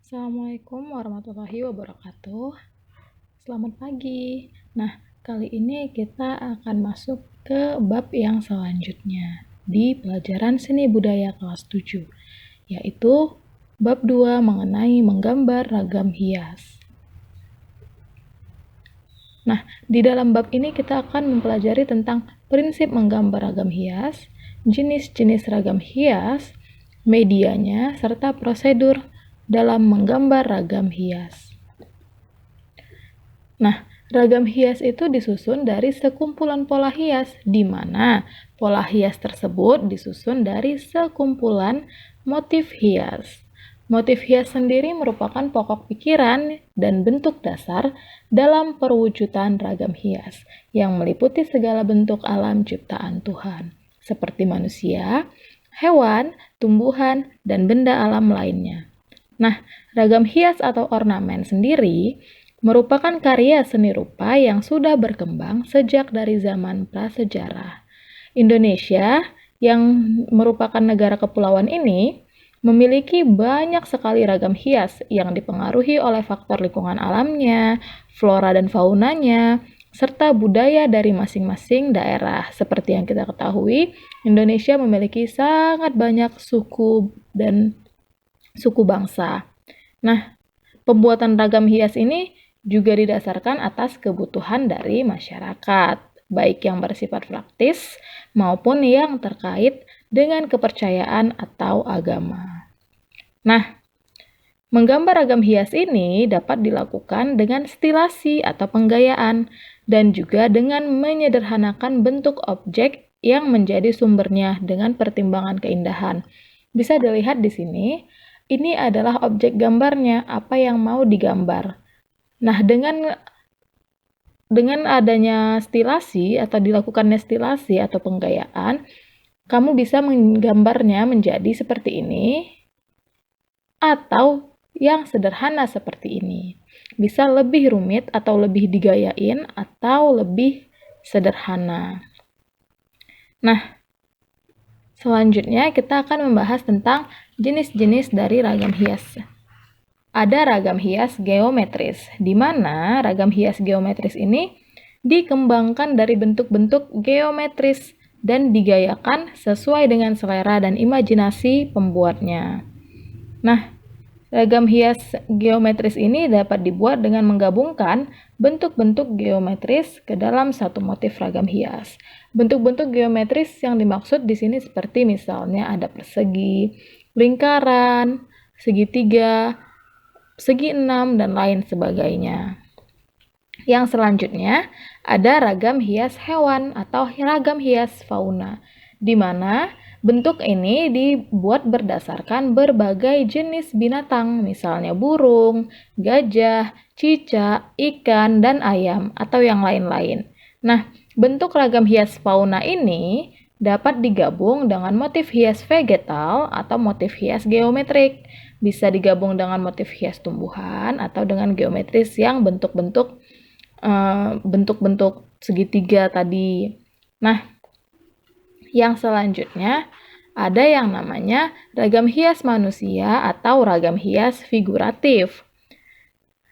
Assalamualaikum warahmatullahi wabarakatuh. Selamat pagi. Nah, kali ini kita akan masuk ke bab yang selanjutnya di pelajaran seni budaya kelas 7, yaitu bab 2 mengenai menggambar ragam hias. Nah, di dalam bab ini kita akan mempelajari tentang prinsip menggambar ragam hias, jenis-jenis ragam hias, medianya, serta prosedur dalam menggambar ragam hias. Nah, ragam hias itu disusun dari sekumpulan pola hias, di mana pola hias tersebut disusun dari sekumpulan motif hias. Motif hias sendiri merupakan pokok pikiran dan bentuk dasar dalam perwujudan ragam hias yang meliputi segala bentuk alam ciptaan Tuhan, seperti manusia, hewan, tumbuhan, dan benda alam lainnya. Nah, ragam hias atau ornamen sendiri merupakan karya seni rupa yang sudah berkembang sejak dari zaman prasejarah. Indonesia, yang merupakan negara kepulauan ini, memiliki banyak sekali ragam hias yang dipengaruhi oleh faktor lingkungan alamnya, flora dan faunanya, serta budaya dari masing-masing daerah. Seperti yang kita ketahui, Indonesia memiliki sangat banyak suku dan suku bangsa. Nah, pembuatan ragam hias ini juga didasarkan atas kebutuhan dari masyarakat, baik yang bersifat praktis maupun yang terkait dengan kepercayaan atau agama. Nah, menggambar ragam hias ini dapat dilakukan dengan stilasi atau penggayaan dan juga dengan menyederhanakan bentuk objek yang menjadi sumbernya dengan pertimbangan keindahan. Bisa dilihat di sini, ini adalah objek gambarnya, apa yang mau digambar. Nah, dengan adanya stilasi atau dilakukannya stilasi atau penggayaan, kamu bisa menggambarnya menjadi seperti ini atau yang sederhana seperti ini. Bisa lebih rumit atau lebih digayain atau lebih sederhana. Nah, selanjutnya kita akan membahas tentang jenis-jenis dari ragam hias. Ada ragam hias geometris, di mana ragam hias geometris ini dikembangkan dari bentuk-bentuk geometris dan digayakan sesuai dengan selera dan imajinasi pembuatnya. Nah, ragam hias geometris ini dapat dibuat dengan menggabungkan bentuk-bentuk geometris ke dalam satu motif ragam hias. Bentuk-bentuk geometris yang dimaksud di sini seperti misalnya ada persegi, lingkaran, segitiga, segi enam, dan lain sebagainya. Yang selanjutnya ada ragam hias hewan atau ragam hias fauna, di mana bentuk ini dibuat berdasarkan berbagai jenis binatang, misalnya burung, gajah, cicak, ikan, dan ayam, atau yang lain-lain. Nah, bentuk ragam hias fauna ini dapat digabung dengan motif hias vegetal atau motif hias geometrik. Bisa digabung dengan motif hias tumbuhan atau dengan geometris yang bentuk-bentuk segitiga tadi. Nah, yang selanjutnya ada yang namanya ragam hias manusia atau ragam hias figuratif.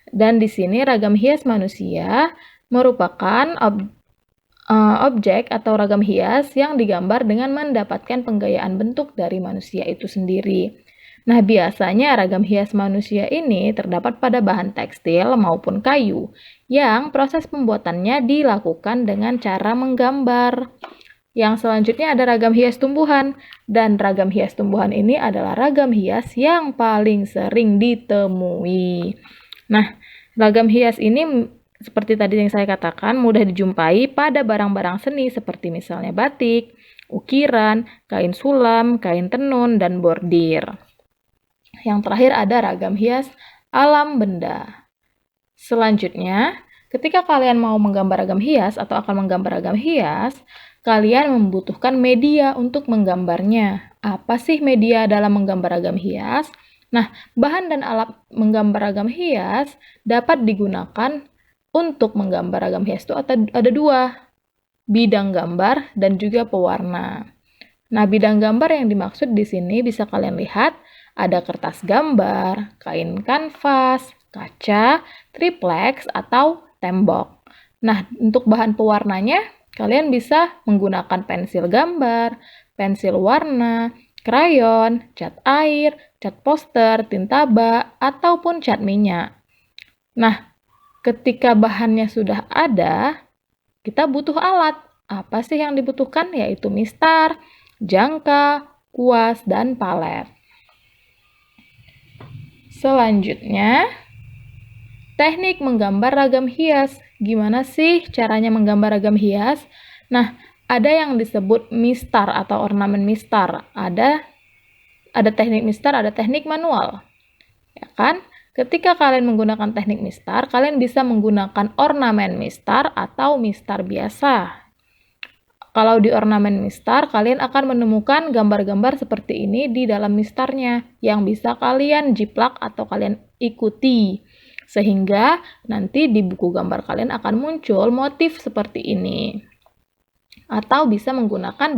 Dan di sini ragam hias manusia merupakan objek atau ragam hias yang digambar dengan mendapatkan penggayaan bentuk dari manusia itu sendiri. Nah, biasanya ragam hias manusia ini terdapat pada bahan tekstil maupun kayu, yang proses pembuatannya dilakukan dengan cara menggambar. Yang selanjutnya ada ragam hias tumbuhan, dan ragam hias tumbuhan ini adalah ragam hias yang paling sering ditemui. Nah, ragam hias ini seperti tadi yang saya katakan, mudah dijumpai pada barang-barang seni seperti misalnya batik, ukiran, kain sulam, kain tenun, dan bordir. Yang terakhir ada ragam hias alam benda. Selanjutnya, ketika kalian mau menggambar ragam hias atau akan menggambar ragam hias, kalian membutuhkan media untuk menggambarnya. Apa sih media dalam menggambar ragam hias? Nah, bahan dan alat menggambar ragam hias dapat digunakan untuk menggambar ragam hias itu ada dua, bidang gambar dan juga pewarna. Nah, bidang gambar yang dimaksud di sini bisa kalian lihat Ada kertas gambar, kain kanvas, kaca, triplex, atau tembok. Nah, untuk bahan pewarnanya, kalian bisa menggunakan pensil gambar, pensil warna, krayon, cat air, cat poster, tinta bak, ataupun cat minyak. Nah, ketika bahannya sudah ada, kita butuh alat. Apa sih yang dibutuhkan? Yaitu mistar, jangka, kuas, dan palet. Selanjutnya, teknik menggambar ragam hias. Gimana sih caranya menggambar ragam hias? Nah, ada yang disebut mistar atau ornamen mistar. Ada teknik mistar, ada teknik manual. Ya kan? Ketika kalian menggunakan teknik mistar, kalian bisa menggunakan ornamen mistar atau mistar biasa. Kalau di ornamen mistar, kalian akan menemukan gambar-gambar seperti ini di dalam mistarnya yang bisa kalian jiplak atau kalian ikuti. Sehingga nanti di buku gambar kalian akan muncul motif seperti ini. Atau bisa menggunakan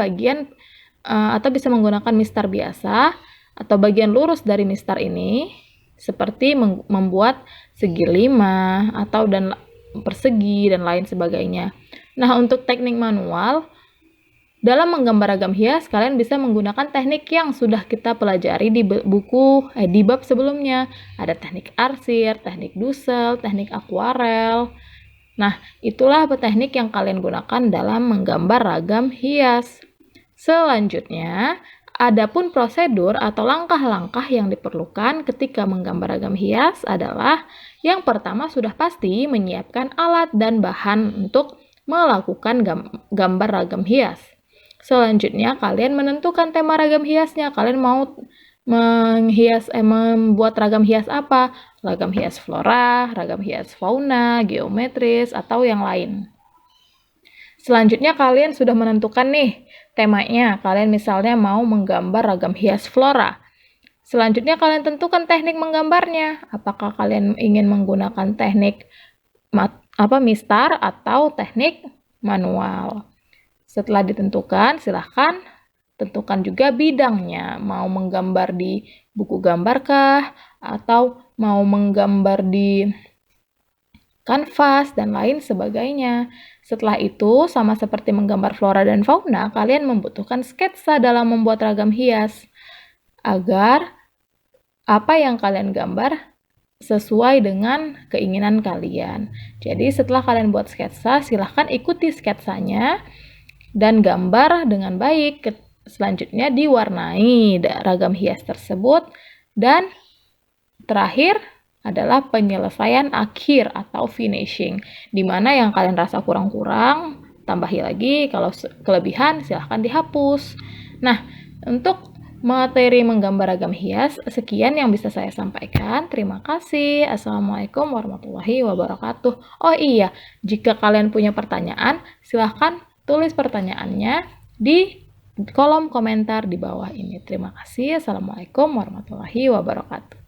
mistar biasa atau bagian lurus dari mistar ini seperti membuat segi 5 atau dan persegi dan lain sebagainya. Nah, untuk teknik manual, dalam menggambar ragam hias, kalian bisa menggunakan teknik yang sudah kita pelajari di bab sebelumnya. Ada teknik arsir, teknik dusel, teknik akuarel. Nah, itulah teknik yang kalian gunakan dalam menggambar ragam hias. Selanjutnya, adapun prosedur atau langkah-langkah yang diperlukan ketika menggambar ragam hias adalah yang pertama sudah pasti menyiapkan alat dan bahan untuk melakukan gambar ragam hias. Selanjutnya, kalian menentukan tema ragam hiasnya. Kalian mau membuat ragam hias apa? Ragam hias flora, ragam hias fauna, geometris, atau yang lain. Selanjutnya kalian sudah menentukan nih temanya. Kalian misalnya mau menggambar ragam hias flora. Selanjutnya kalian tentukan teknik menggambarnya. Apakah kalian ingin menggunakan teknik mistar atau teknik manual. Setelah ditentukan, silahkan tentukan juga bidangnya. Mau menggambar di buku gambarkah? Atau mau menggambar di kanvas dan lain sebagainya. Setelah itu, sama seperti menggambar flora dan fauna, kalian membutuhkan sketsa dalam membuat ragam hias agar apa yang kalian gambar sesuai dengan keinginan kalian. Jadi setelah kalian buat sketsa, silahkan ikuti sketsanya dan gambar dengan baik. Selanjutnya diwarnai ragam hias tersebut dan terakhir adalah penyelesaian akhir atau finishing, di mana yang kalian rasa kurang-kurang, tambahi lagi, kalau kelebihan silahkan dihapus. Nah, untuk materi menggambar ragam hias, sekian yang bisa saya sampaikan. Terima kasih. Assalamualaikum warahmatullahi wabarakatuh. Oh iya, jika kalian punya pertanyaan, silahkan tulis pertanyaannya di kolom komentar di bawah ini. Terima kasih. Assalamualaikum warahmatullahi wabarakatuh.